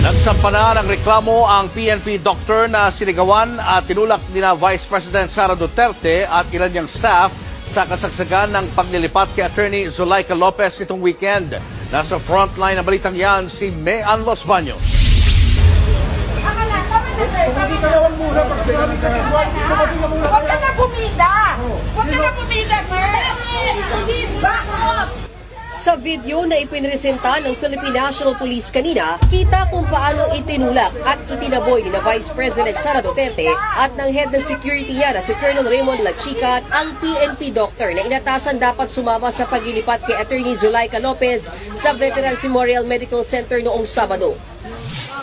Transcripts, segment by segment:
Nagsampa na ng reklamo ang PNP doctor na sinigawan at tinulak ni na Vice President Sara Duterte at ilan niyang staff sa kasagsagan ng paglilipat kay Attorney Zulaika Lopez itong weekend. Nasa frontline ng balitang yan si Mean Los Baños. Huwag ka na bumida! Huwag ka na bumida, sir! Please, back up! Sa video na ipinresenta ng Philippine National Police kanina, kita kung paano itinulak at itinaboy ni na Vice President Sara Duterte at ng head ng security niya na si Colonel Raymond Lachica ang PNP doctor na inatasan dapat sumama sa paglilipat kay Attorney Zulaika Lopez sa Veterans Memorial Medical Center noong Sabado.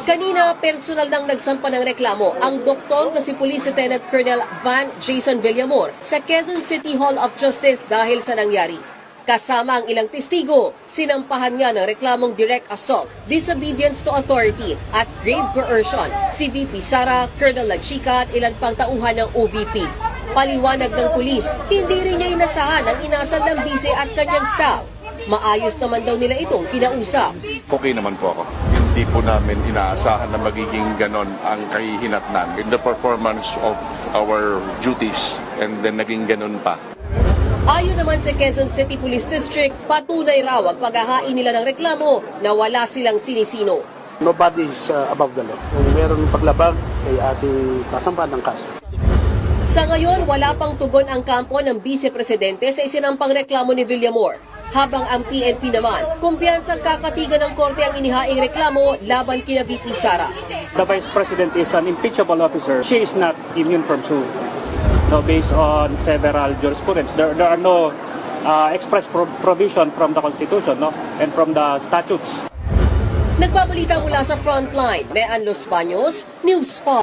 Kanina, personal nang nagsampa ng reklamo ang doktor na si Police Lieutenant Colonel Van Jason Villamor sa Quezon City Hall of Justice dahil sa nangyari. Kasama ang ilang testigo, sinampahan nga ng reklamong direct assault, disobedience to authority at grave coercion si VP Sara, Colonel Lachica at ilan pang tauhan ng OVP. Paliwanag ng pulis, hindi rin niya inasahan ang inasal ng bise at kanyang staff. Maayos naman daw nila itong kinausap. Okay naman po ako. Hindi po namin inaasahan na magiging ganon ang kahihinatnan in the performance of our duties and then naging ganon pa. Ayon naman sa Quezon City Police District, patunay raw ang paghahain nila ng reklamo na wala silang sinisino. Nobody is above the law. Kung meron paglabag, ay ating kasampan ng kaso. Sa ngayon, wala pang tugon ang kampo ng Vice Presidente sa isinampang reklamo ni Villamor. Habang ang PNP naman, kumpiyansang kakatigan ng korte ang inihaing reklamo laban kina VP Sara. The Vice President is an impeachable officer. She is not immune from suit. No, based on several jurisprudence, there are no express provision from the Constitution and from the statutes. Nagbabalita mula sa frontline, Mean Los Baños, News 5.